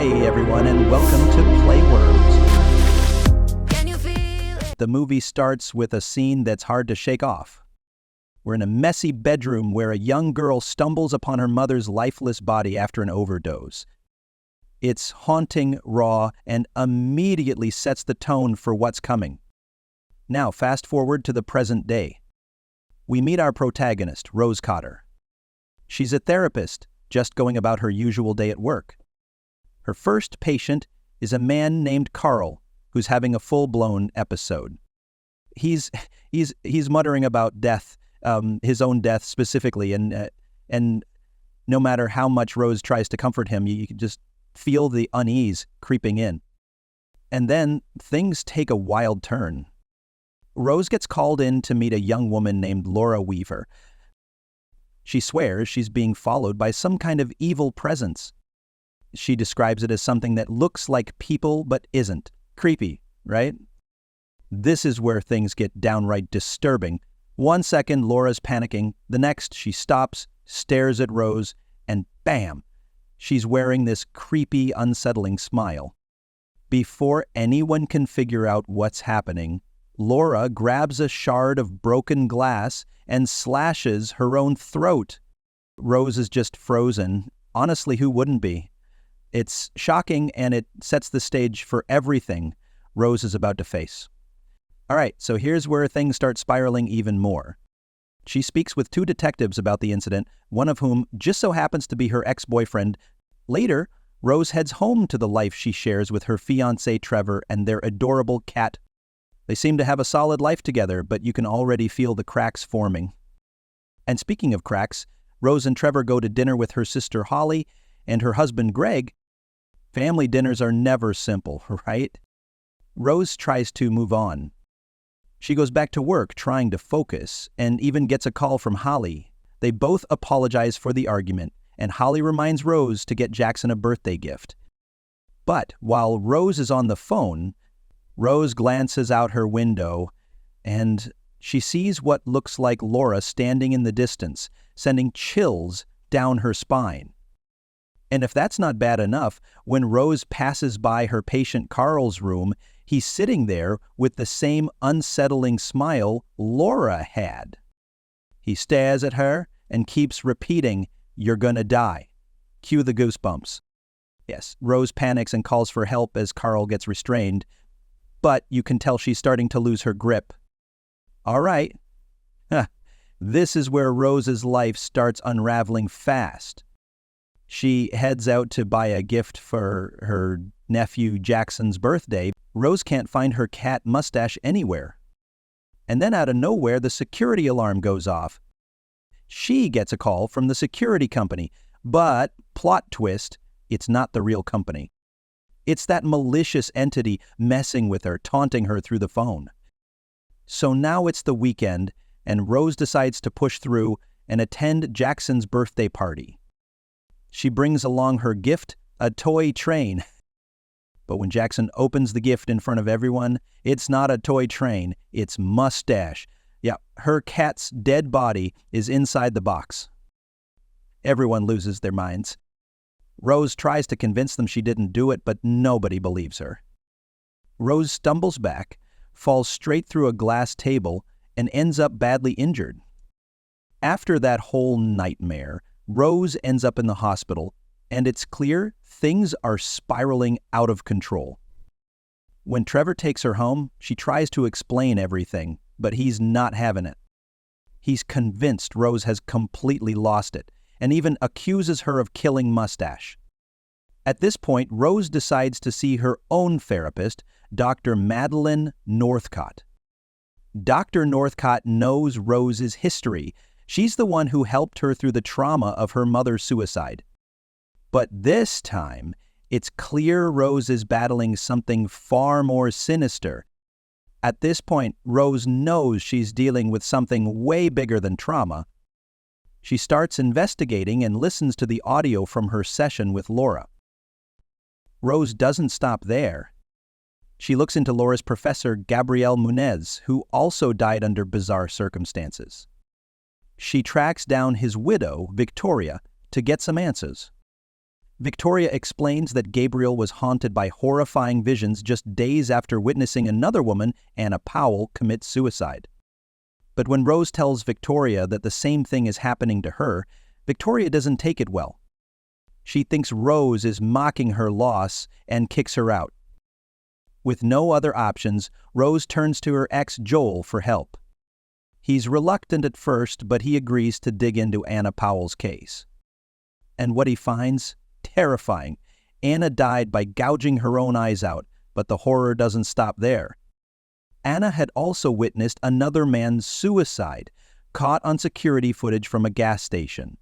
Hey everyone, and welcome to Playworms. Can you feel it? The movie starts with a scene that's hard to shake off. We're in a messy bedroom where a young girl stumbles upon her mother's lifeless body after an overdose. It's haunting, raw, and immediately sets the tone for what's coming. Now, fast forward to the present day. We meet our protagonist, Rose Cotter. She's a therapist, just going about her usual day at work. Her first patient is a man named Carl, who's having a full-blown episode. He's muttering about death, his own death specifically, and no matter how much Rose tries to comfort him, you can just feel the unease creeping in. And then things take a wild turn. Rose gets called in to meet a young woman named Laura Weaver. She swears she's being followed by some kind of evil presence. She describes it as something that looks like people but isn't. Creepy, right? This is where things get downright disturbing. 1 second, Laura's panicking. The next, she stops, stares at Rose, and bam! She's wearing this creepy, unsettling smile. Before anyone can figure out what's happening, Laura grabs a shard of broken glass and slashes her own throat. Rose is just frozen. Honestly, who wouldn't be? It's shocking, and it sets the stage for everything Rose is about to face. All right, so here's where things start spiraling even more. She speaks with 2 detectives about the incident, one of whom just so happens to be her ex-boyfriend. Later, Rose heads home to the life she shares with her fiancé Trevor and their adorable cat. They seem to have a solid life together, but you can already feel the cracks forming. And speaking of cracks, Rose and Trevor go to dinner with her sister Holly and her husband Greg. Family dinners are never simple, right? Rose tries to move on. She goes back to work trying to focus and even gets a call from Holly. They both apologize for the argument, and Holly reminds Rose to get Jackson a birthday gift. But while Rose is on the phone, Rose glances out her window and she sees what looks like Laura standing in the distance, sending chills down her spine. And if that's not bad enough, when Rose passes by her patient Carl's room, he's sitting there with the same unsettling smile Laura had. He stares at her and keeps repeating, "You're gonna die." Cue the goosebumps. Yes, Rose panics and calls for help as Carl gets restrained, but you can tell she's starting to lose her grip. All right. This is where Rose's life starts unraveling fast. She heads out to buy a gift for her nephew Jackson's birthday. Rose can't find her cat Mustache anywhere. And then out of nowhere, the security alarm goes off. She gets a call from the security company, but, plot twist, it's not the real company. It's that malicious entity messing with her, taunting her through the phone. So now it's the weekend, and Rose decides to push through and attend Jackson's birthday party. She brings along her gift, a toy train. But when Jackson opens the gift in front of everyone, it's not a toy train, it's Mustache. Yeah, her cat's dead body is inside the box. Everyone loses their minds. Rose tries to convince them she didn't do it, but nobody believes her. Rose stumbles back, falls straight through a glass table, and ends up badly injured. After that whole nightmare, Rose ends up in the hospital, and it's clear things are spiraling out of control. When Trevor takes her home, she tries to explain everything, but he's not having it. He's convinced Rose has completely lost it, and even accuses her of killing Mustache. At this point, Rose decides to see her own therapist, Dr. Madeline Northcott. Dr. Northcott knows Rose's history. She's the one who helped her through the trauma of her mother's suicide. But this time, it's clear Rose is battling something far more sinister. At this point, Rose knows she's dealing with something way bigger than trauma. She starts investigating and listens to the audio from her session with Laura. Rose doesn't stop there. She looks into Laura's professor, Gabriel Munez, who also died under bizarre circumstances. She tracks down his widow, Victoria, to get some answers. Victoria explains that Gabriel was haunted by horrifying visions just days after witnessing another woman, Anna Powell, commit suicide. But when Rose tells Victoria that the same thing is happening to her, Victoria doesn't take it well. She thinks Rose is mocking her loss and kicks her out. With no other options, Rose turns to her ex Joel for help. He's reluctant at first, but he agrees to dig into Anna Powell's case. And what he finds? Terrifying. Anna died by gouging her own eyes out, but the horror doesn't stop there. Anna had also witnessed another man's suicide, caught on security footage from a gas station.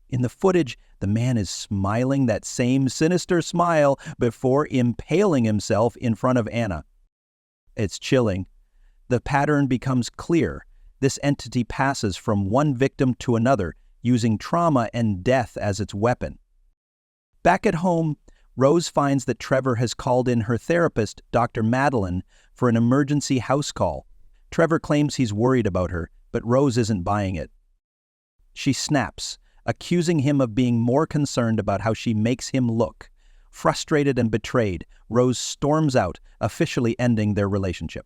In the footage, the man is smiling that same sinister smile before impaling himself in front of Anna. It's chilling. The pattern becomes clear. This entity passes from one victim to another, using trauma and death as its weapon. Back at home, Rose finds that Trevor has called in her therapist, Dr. Madeline, for an emergency house call. Trevor claims he's worried about her, but Rose isn't buying it. She snaps, accusing him of being more concerned about how she makes him look. Frustrated and betrayed, Rose storms out, officially ending their relationship.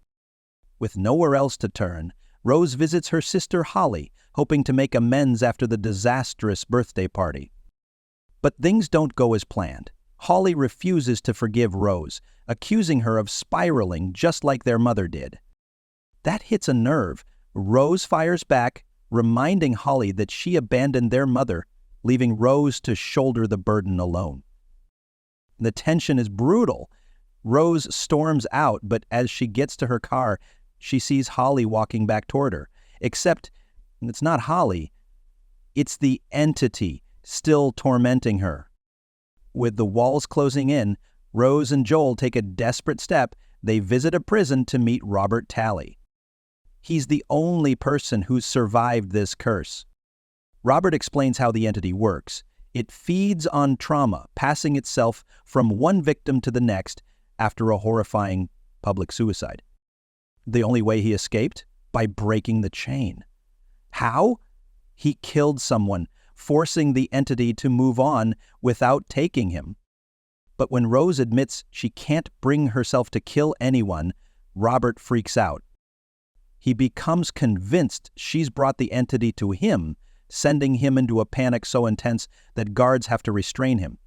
With nowhere else to turn, Rose visits her sister Holly, hoping to make amends after the disastrous birthday party. But things don't go as planned. Holly refuses to forgive Rose, accusing her of spiraling just like their mother did. That hits a nerve. Rose fires back, reminding Holly that she abandoned their mother, leaving Rose to shoulder the burden alone. The tension is brutal. Rose storms out, but as she gets to her car, she sees Holly walking back toward her. Except it's not Holly. It's the entity still tormenting her. With the walls closing in, Rose and Joel take a desperate step. They visit a prison to meet Robert Talley. He's the only person who's survived this curse. Robert explains how the entity works. It feeds on trauma, passing itself from one victim to the next after a horrifying public suicide. The only way he escaped? By breaking the chain. How? He killed someone, forcing the entity to move on without taking him. But when Rose admits she can't bring herself to kill anyone, Robert freaks out. He becomes convinced she's brought the entity to him, sending him into a panic so intense that guards have to restrain him.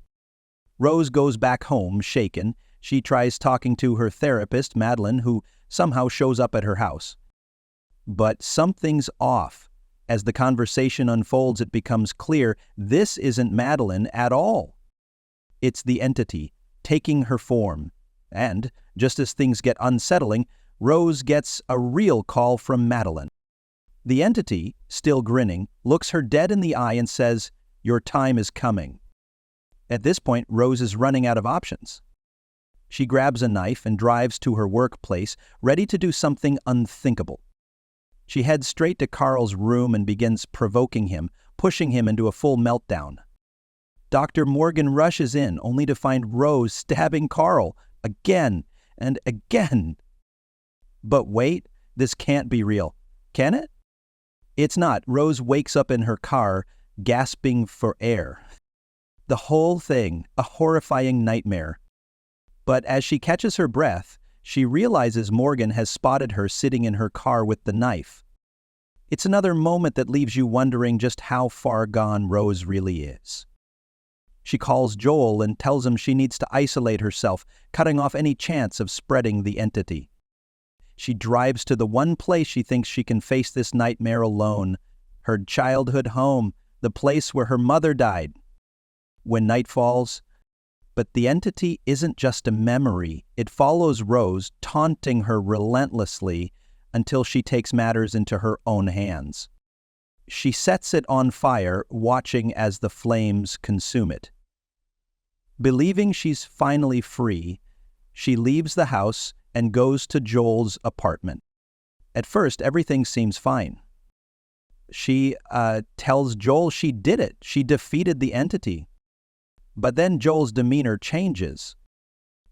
Rose goes back home, shaken. She tries talking to her therapist, Madeline, who somehow shows up at her house. But something's off. As the conversation unfolds, it becomes clear this isn't Madeline at all. It's the entity, taking her form. And, just as things get unsettling, Rose gets a real call from Madeline. The entity, still grinning, looks her dead in the eye and says, "Your time is coming." At this point, Rose is running out of options. She grabs a knife and drives to her workplace, ready to do something unthinkable. She heads straight to Carl's room and begins provoking him, pushing him into a full meltdown. Dr. Morgan rushes in, only to find Rose stabbing Carl again and again. But wait, this can't be real. Can it? It's not. Rose wakes up in her car, gasping for air. The whole thing, a horrifying nightmare. But as she catches her breath, she realizes Morgan has spotted her sitting in her car with the knife. It's another moment that leaves you wondering just how far gone Rose really is. She calls Joel and tells him she needs to isolate herself, cutting off any chance of spreading the entity. She drives to the one place she thinks she can face this nightmare alone, her childhood home, the place where her mother died. When night falls, but the entity isn't just a memory. It follows Rose, taunting her relentlessly until she takes matters into her own hands. She sets it on fire, watching as the flames consume it. Believing she's finally free, she leaves the house and goes to Joel's apartment. At first, everything seems fine. She tells Joel she did it. She defeated the entity. But then Joel's demeanor changes.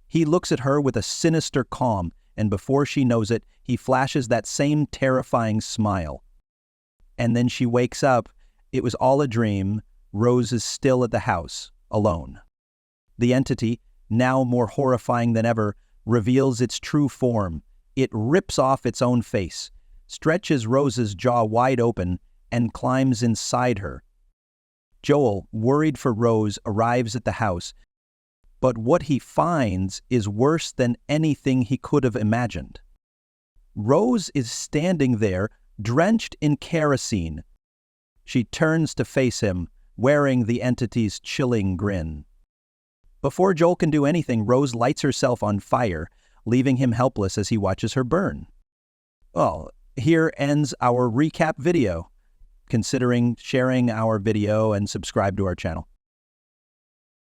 He looks at her with a sinister calm, and before she knows it, he flashes that same terrifying smile. And then she wakes up. It was all a dream. Rose is still at the house, alone. The entity, now more horrifying than ever, reveals its true form. It rips off its own face, stretches Rose's jaw wide open, and climbs inside her. Joel, worried for Rose, arrives at the house, but what he finds is worse than anything he could have imagined. Rose is standing there, drenched in kerosene. She turns to face him, wearing the entity's chilling grin. Before Joel can do anything, Rose lights herself on fire, leaving him helpless as he watches her burn. Well, here ends our recap video. Considering sharing our video and subscribe to our channel.